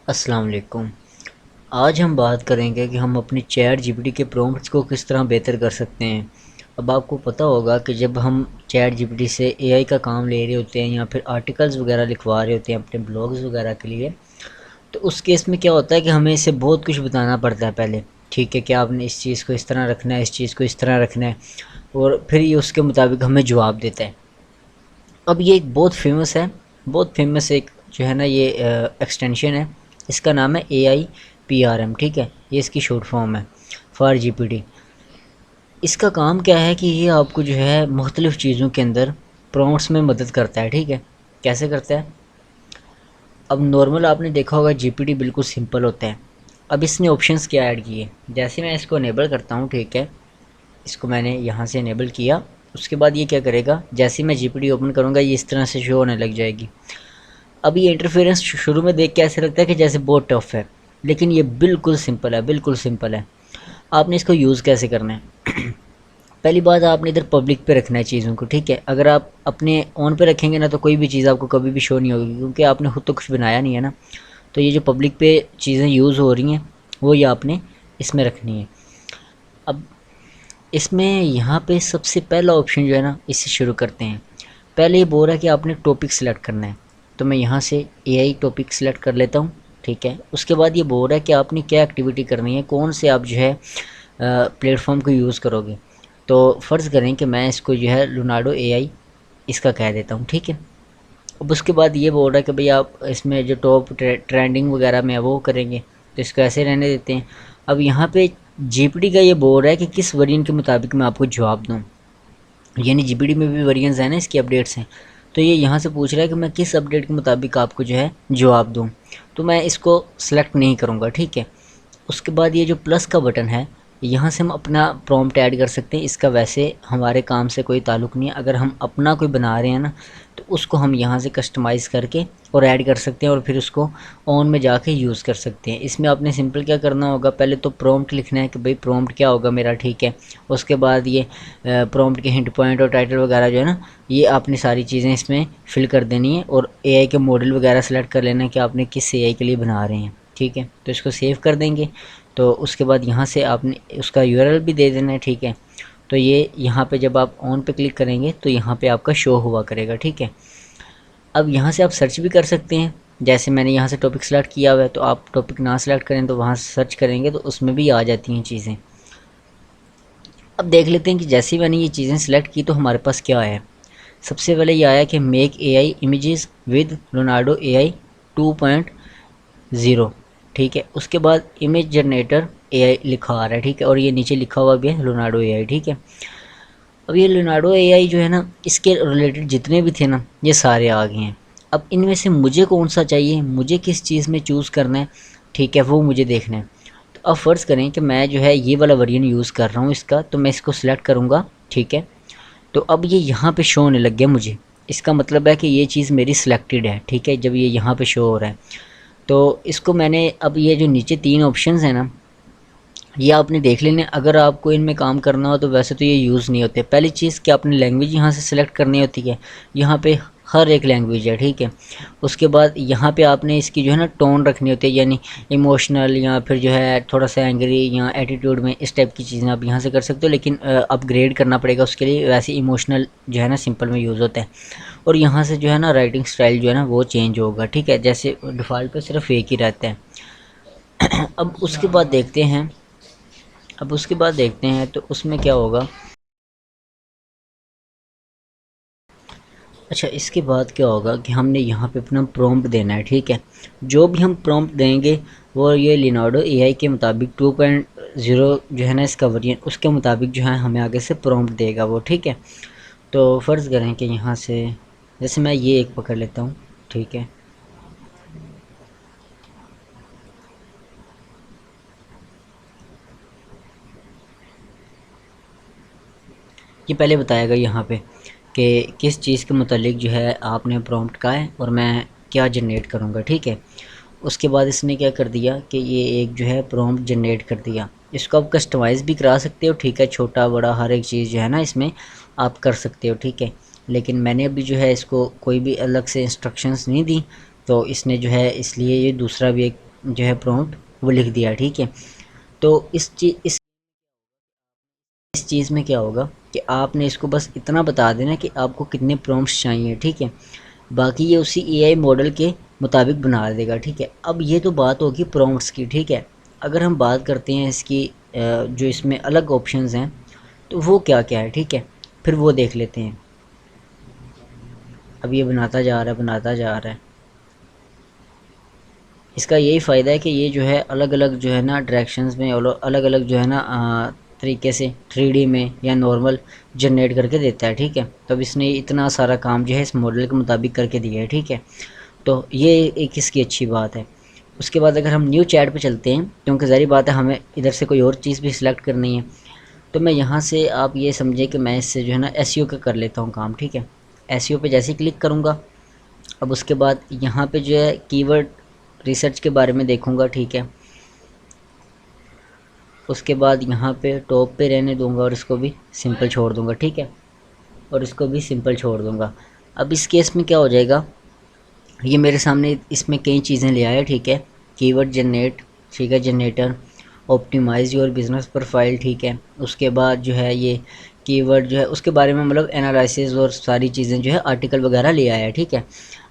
अस्सलाम वालेकुम। आज हम बात करेंगे कि हम अपनी चैट जीपीटी के प्रॉम्प्ट्स को किस तरह बेहतर कर सकते हैं। अब आपको पता होगा कि जब हम चैट जीपीटी से एआई का काम ले रहे होते हैं या फिर आर्टिकल्स वगैरह लिखवा रहे होते हैं अपने ब्लॉग्स वगैरह के लिए, तो उस केस में क्या होता है कि हमें इसे बहुत कुछ बताना पड़ता है पहले। ठीक है, कि आपने इस चीज़ को इस तरह रखना है, इस चीज़ को इस तरह रखना है, और फिर ये उसके मुताबिक हमें जवाब देता है। अब ये एक बहुत फेमस एक जो है ना ये एक्सटेंशन है। इसका नाम है AIPRM। ठीक है, ये इसकी शॉर्ट फॉर्म है फॉर जीपीटी। इसका काम क्या है कि ये आपको जो है मुख्तलिफ़ चीज़ों के अंदर प्रॉम्प्ट्स में मदद करता है। ठीक है, कैसे करता है? अब नॉर्मल आपने देखा होगा जीपीटी बिल्कुल सिंपल होता है। अब इसने ऑप्शंस क्या ऐड किए, जैसे मैं इसको इनेबल करता हूँ, ठीक है, इसको मैंने यहाँ से इनेबल किया। उसके बाद ये क्या करेगा, जैसे ही मैं जीपीटी ओपन करूँगा ये इस तरह से शो होने लग जाएगी। अब ये इंटरफेरेंस शुरू में देख के ऐसे लगता है कि जैसे बहुत टफ है, लेकिन ये बिल्कुल सिंपल है, बिल्कुल सिंपल है। आपने इसको यूज़ कैसे करना है? पहली बात, आपने इधर पब्लिक पे रखना है चीज़ों को। ठीक है, अगर आप अपने ऑन पे रखेंगे ना तो कोई भी चीज़ आपको कभी भी शो नहीं होगी, क्योंकि आपने खुद तो कुछ बनाया नहीं है ना। तो ये जो पब्लिक पे चीज़ें यूज़ हो रही हैं वो ये आपने इसमें रखनी है। अब इसमें यहाँ पे सबसे पहला ऑप्शन जो है ना, इससे शुरू करते हैं। पहले ये बोल रहा है कि आपने टॉपिक सेलेक्ट करना है, तो मैं यहाँ से एआई टॉपिक सेलेक्ट कर लेता हूँ। ठीक है, उसके बाद ये बोल रहा है कि आपने क्या एक्टिविटी करनी है, कौन से आप जो है प्लेटफॉर्म को यूज़ करोगे। तो फ़र्ज़ करें कि मैं इसको जो है लुनाडो एआई इसका कह देता हूँ। ठीक है, अब उसके बाद ये बोल रहा है कि भाई आप इसमें जो टॉप ट्रेंडिंग वगैरह में है वो करेंगे, तो इसको ऐसे रहने देते हैं। अब यहाँ पे जीपीटी का ये बोल रहा है कि किस वर्जन के मुताबिक मैं आपको जवाब दूँ, यानी जीपीटी में भी वेरिएंस है ना, इसकी अपडेट्स हैं। तो ये यहाँ से पूछ रहा है कि मैं किस अपडेट के मुताबिक आपको जो है जवाब दूँ, तो मैं इसको सेलेक्ट नहीं करूँगा। ठीक है, उसके बाद ये जो प्लस का बटन है, यहाँ से हम अपना प्रॉम्प्ट ऐड कर सकते हैं। इसका वैसे हमारे काम से कोई ताल्लुक़ नहीं है। अगर हम अपना कोई बना रहे हैं ना, तो उसको हम यहाँ से कस्टमाइज़ करके और ऐड कर सकते हैं और फिर उसको ऑन में जाके यूज़ कर सकते हैं। इसमें आपने सिंपल क्या करना होगा, पहले तो प्रॉम्प्ट लिखना है कि भाई प्रॉम्प्ट क्या होगा मेरा। ठीक है, उसके बाद ये प्रॉम्प्ट के हिंट पॉइंट और टाइटल वगैरह जो है ना, ये आपने सारी चीज़ें इसमें फिल कर देनी है, और एआई के मॉडल वगैरह सेलेक्ट कर लेना है कि आपने किस एआई के लिए बना रहे हैं। ठीक है, तो इसको सेव कर देंगे। तो उसके बाद यहाँ से आपने उसका यूआरएल भी दे देना है। ठीक है, तो ये यहाँ पे जब आप ऑन पे क्लिक करेंगे तो यहाँ पे आपका शो हुआ करेगा। ठीक है, अब यहाँ से आप सर्च भी कर सकते हैं। जैसे मैंने यहाँ से टॉपिक सेलेक्ट किया हुआ है, तो आप टॉपिक ना सेलेक्ट करें तो वहाँ से सर्च करेंगे तो उसमें भी आ जाती हैं चीज़ें। अब देख लेते हैं कि जैसे ही मैंने ये चीज़ें सेलेक्ट की तो हमारे पास क्या आया। सबसे पहले ये आया कि make AI images with Leonardo AI 2.0। ठीक है, उसके बाद इमेज जनरेटर एआई लिखा आ रहा है। ठीक है, और ये नीचे लिखा हुआ भी है लोनार्डो एआई। ठीक है, अब ये लियोनार्डो एआई जो है ना, इसके रिलेटेड जितने भी थे ना ये सारे आ गए हैं। अब इनमें से मुझे कौन सा चाहिए, मुझे किस चीज़ में चूज़ करना है, ठीक है, वो मुझे देखना है। तो अब फ़र्ज़ करें कि मैं जो है ये वाला वर्जन यूज़ कर रहा हूँ इसका, तो मैं इसको सिलेक्ट करूँगा। ठीक है, तो अब ये यहाँ पे शो होने लग गया मुझे। इसका मतलब है कि ये चीज़ मेरी सिलेक्टेड है। ठीक है, जब ये यहाँ पे शो हो रहा है तो इसको मैंने, अब ये जो नीचे 3 ऑप्शंस हैं ना, ये आपने देख लेने। अगर आपको इनमें काम करना हो तो वैसे तो ये यूज़ नहीं होते। पहली चीज़ कि आपने लैंग्वेज यहाँ से सिलेक्ट करनी होती है, यहाँ पे हर एक लैंग्वेज है। ठीक है, उसके बाद यहाँ पे आपने इसकी जो है ना टोन रखनी होती है, यानी इमोशनल या फिर जो है थोड़ा सा एंग्री या एटीट्यूड में, इस टाइप की चीज़ें आप यहाँ से कर सकते हो, लेकिन अपग्रेड करना पड़ेगा उसके लिए। वैसे इमोशनल जो है ना सिंपल में यूज़ होता है। और यहाँ से जो है ना राइटिंग स्टाइल जो है ना वो चेंज होगा। ठीक है, जैसे डिफ़ॉल्ट पे सिर्फ एक ही रहता है। अब उसके बाद देखते हैं, तो उसमें क्या होगा। अच्छा, इसके बाद क्या होगा कि हमने यहाँ पे अपना प्रॉम्प्ट देना है। ठीक है, जो भी हम प्रॉम्प्ट देंगे वो ये लियोनार्डो एआई के मुताबिक 2.0 जो है ना इसका वर्जन, उसके मुताबिक जो है हमें आगे से प्रॉम्प्ट देगा वो। ठीक है, तो फ़र्ज़ करें कि यहाँ से जैसे मैं ये एक पकड़ लेता हूँ। ठीक है, ये पहले बताएगा यहाँ पे कि किस चीज़ के मुतालिक जो है आपने प्रॉम्प्ट कहा है और मैं क्या जनरेट करूँगा। ठीक है, उसके बाद इसने क्या कर दिया कि ये एक जो है प्रॉम्प्ट जनरेट कर दिया। इसको आप कस्टमाइज़ भी करा सकते हो। ठीक है, छोटा बड़ा हर एक चीज़ जो है ना इसमें आप कर सकते हो। ठीक है, लेकिन मैंने अभी जो है इसको कोई भी अलग से इंस्ट्रक्शंस नहीं दी, तो इसने जो है इसलिए ये दूसरा भी एक जो है प्रॉम्प्ट वो लिख दिया, ठीक है। तो इस चीज़ में क्या होगा कि आपने इसको बस इतना बता देना कि आपको कितने प्रॉम्प्ट्स चाहिए, ठीक है। बाकी ये उसी एआई मॉडल के मुताबिक बना देगा, ठीक है। अब ये तो बात होगी प्रॉम्प्ट्स की, ठीक है। अगर हम बात करते हैं इसकी जो इसमें अलग ऑप्शंस हैं तो वो क्या क्या है, ठीक है, फिर वो देख लेते हैं। अब ये बनाता जा रहा है, बनाता जा रहा है। इसका यही फ़ायदा है कि ये जो है अलग अलग जो है ना डायरेक्शंस में और अलग अलग जो है ना तरीके से 3D में या नॉर्मल जनरेट करके देता है, ठीक है। तो अब इसने इतना सारा काम जो है इस मॉडल के मुताबिक करके दिया है, ठीक है। तो ये एक इसकी अच्छी बात है। उसके बाद अगर हम न्यू चैट पे चलते हैं, क्योंकि ज़ाहिर बात है हमें इधर से कोई और चीज़ भी सिलेक्ट करनी है, तो मैं यहाँ से आप ये समझे कि मैं इससे जो है ना एसईओ का कर लेता हूँ काम, ठीक है। एसईओ पे जैसे ही क्लिक करूँगा, अब उसके बाद यहाँ पे जो है कीवर्ड रिसर्च के बारे में देखूँगा, ठीक है। उसके बाद यहाँ पे टॉप पे रहने दूँगा और इसको भी सिंपल छोड़ दूँगा, ठीक है। और इसको भी सिंपल छोड़ दूँगा। अब इस केस में क्या हो जाएगा, ये मेरे सामने इसमें कई चीज़ें ले आया, ठीक है। कीवर्ड जनरेट, ठीक है, generator, optimise your business profile, ठीक है। उसके बाद जो है ये कीवर्ड जो है उसके बारे में मतलब एनालिसिस और सारी चीज़ें जो है आर्टिकल वगैरह ले आया है, ठीक है।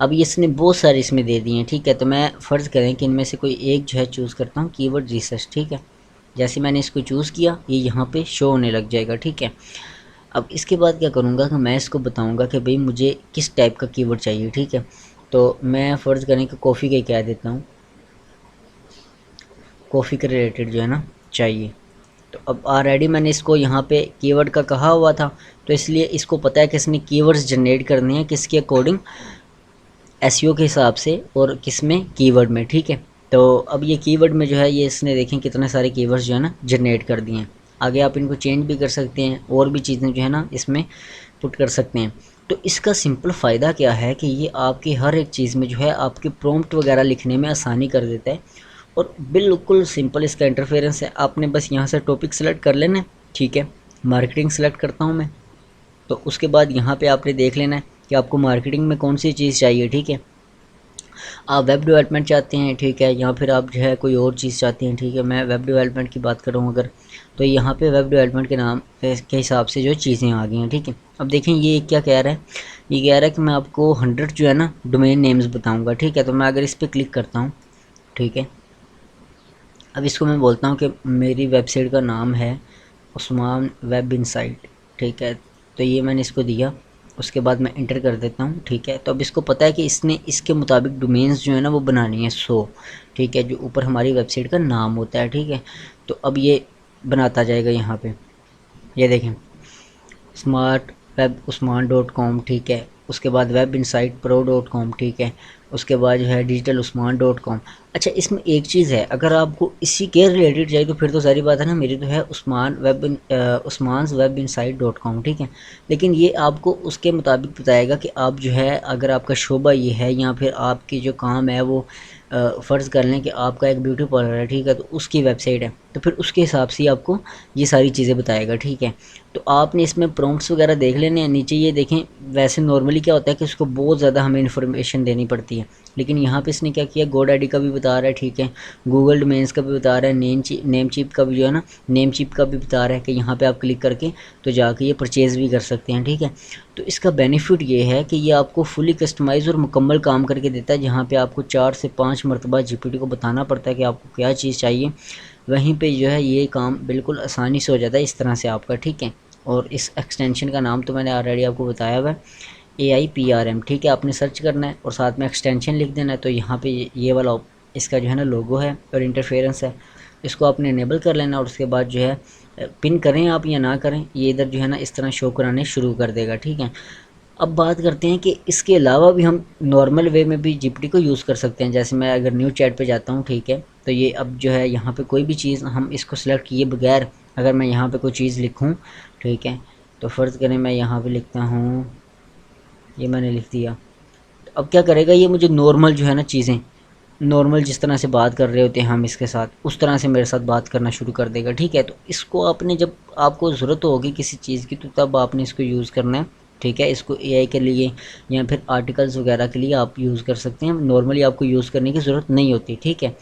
अब ये इसने बहुत सारी इसमें दे दी हैं, ठीक है। तो मैं फ़र्ज़ करें कि इनमें से कोई एक जो है चूज़ करता हूँ, कीवर्ड रिसर्च, ठीक है। जैसे मैंने इसको चूज़ किया ये यहाँ पे शो होने लग जाएगा, ठीक है। अब इसके बाद क्या करूँगा कि मैं इसको बताऊँगा कि भाई मुझे किस टाइप का कीवर्ड चाहिए, ठीक है। तो मैं फ़र्ज़ करें कि कॉफ़ी का कह देता हूँ, कॉफ़ी के रिलेटेड जो है ना चाहिए। तो अब ऑलरेडी मैंने इसको यहाँ पे कीवर्ड का कहा हुआ था, तो इसलिए इसको पता है कि इसने कीवर्ड्स जनरेट करने हैं किसके अकॉर्डिंग, एसईओ के हिसाब से और किस में, कीवर्ड में, ठीक है। तो अब ये कीवर्ड में जो है ये इसने देखें कितने सारे कीवर्ड्स जो है ना जनरेट कर दिए हैं। आगे आप इनको चेंज भी कर सकते हैं और भी चीज़ें जो है ना इसमें पुट कर सकते हैं। तो इसका सिंपल फ़ायदा क्या है कि ये आपकी हर एक चीज़ में जो है आपके प्रॉम्प्ट वगैरह लिखने में आसानी कर देता है और बिल्कुल सिंपल इसका इंटरफेरेंस है। आपने बस यहाँ से टॉपिक सेलेक्ट कर लेना है, ठीक है। मार्केटिंग सेलेक्ट करता हूँ मैं, तो उसके बाद यहाँ पे आपने देख लेना है कि आपको मार्केटिंग में कौन सी चीज़ चाहिए, ठीक है। आप वेब डेवलपमेंट चाहते हैं, ठीक है, या फिर आप जो है कोई और चीज़ चाहते हैं, ठीक है। मैं वेब डेवलपमेंट की बात कर रहा हूँ अगर, तो यहाँ पे वेब डेवलपमेंट के नाम के हिसाब से जो चीज़ें आ गई हैं, ठीक है। अब देखें ये क्या कह रहा है, ये कह रहा है कि मैं आपको 100 जो है ना डोमेन नेम्स बताऊँगा, ठीक है। तो मैं अगर इस पर क्लिक करता हूँ, ठीक है। अब इसको मैं बोलता हूँ कि मेरी वेबसाइट का नाम है उस्मान वेब इनसाइट, ठीक है। तो ये मैंने इसको दिया, उसके बाद मैं इंटर कर देता हूँ, ठीक है। तो अब इसको पता है कि इसने इसके मुताबिक डोमेन्स जो है ना वो बनानी है 100, ठीक है, जो ऊपर हमारी वेबसाइट का नाम होता है, ठीक है। तो अब ये बनाता जाएगा यहाँ पे, ये देखें smart web Usman dot com, ठीक है। उसके बाद web insight pro dot com, ठीक है। उसके बाद जो है डिजिटल उस्मान डॉट कॉम। अच्छा इसमें एक चीज़ है, अगर आपको इसी के रिलेटेड चाहिए तो फिर तो सारी बात है ना, मेरी तो है उस्मान्स वेब इनसाइट डॉट कॉम, ठीक है। लेकिन ये आपको उसके मुताबिक बताएगा कि आप जो है अगर आपका शोबा ये है या फिर आपकी जो काम है वो फ़र्ज़ कर लें कि आपका एक ब्यूटी पार्लर है, ठीक है, तो उसकी वेबसाइट है, तो फिर उसके हिसाब से आपको ये सारी चीज़ें बताएगा, ठीक है। तो आपने इसमें प्रॉम्प्ट्स वगैरह देख लेने हैं। नीचे ये देखें, वैसे नॉर्मली क्या होता है कि उसको बहुत ज़्यादा हमें इन्फॉर्मेशन देनी पड़ती है, लेकिन यहाँ पे इसने क्या किया, गोड आईडी का भी बता रहा है, ठीक है, गूगल डोमेन्स का भी बता रहा है, नेम चिप का भी जो है ना, नेम चिप का भी बता रहा है कि यहाँ पे आप क्लिक करके तो जाके ये परचेज़ भी कर सकते हैं, ठीक है। तो इसका बेनिफिट ये है कि ये आपको फुली कस्टमाइज़ और मुकम्मल काम करके देता है, जहाँ पे आपको 4 से 5 मरतबा जीपीटी को बताना पड़ता है कि आपको क्या चीज़ चाहिए, वहीं पे जो है ये काम बिल्कुल आसानी से हो जाता है इस तरह से आपका, ठीक है। और इस एक्सटेंशन का नाम तो मैंने ऑलरेडी आपको बताया हुआ है, AIPRM, ठीक है। आपने सर्च करना है और साथ में एक्सटेंशन लिख देना है। तो यहाँ पे ये वाला इसका जो है ना लोगो है और इंटरफेरेंस है, इसको आपने इनेबल कर लेना और उसके बाद जो है पिन करें आप या ना करें, ये इधर जो है ना इस तरह शो कराने शुरू कर देगा, ठीक है। अब बात करते हैं कि इसके अलावा भी हम नॉर्मल वे में भी जीपीटी को यूज़ कर सकते हैं। जैसे मैं अगर न्यू चैट पे जाता हूँ, ठीक है, तो ये अब जो है यहाँ पे कोई भी चीज़ हम इसको सिलेक्ट किए बगैर अगर मैं यहाँ पे कोई चीज़ लिखूँ, ठीक है, तो फ़र्ज़ करें मैं यहाँ पे लिखता हूँ, ये मैंने लिख दिया, तो अब क्या करेगा ये मुझे नॉर्मल जो है ना चीज़ें, नॉर्मल जिस तरह से बात कर रहे होते हैं हम इसके साथ, उस तरह से मेरे साथ बात करना शुरू कर देगा, ठीक है। तो इसको आपने जब आपको ज़रूरत होगी किसी चीज़ की तो तब आपने इसको यूज़ करना है, ठीक है। इसको एआई के लिए या फिर आर्टिकल्स वगैरह के लिए आप यूज़ कर सकते हैं, नॉर्मली आपको यूज़ करने की ज़रूरत नहीं होती, ठीक है।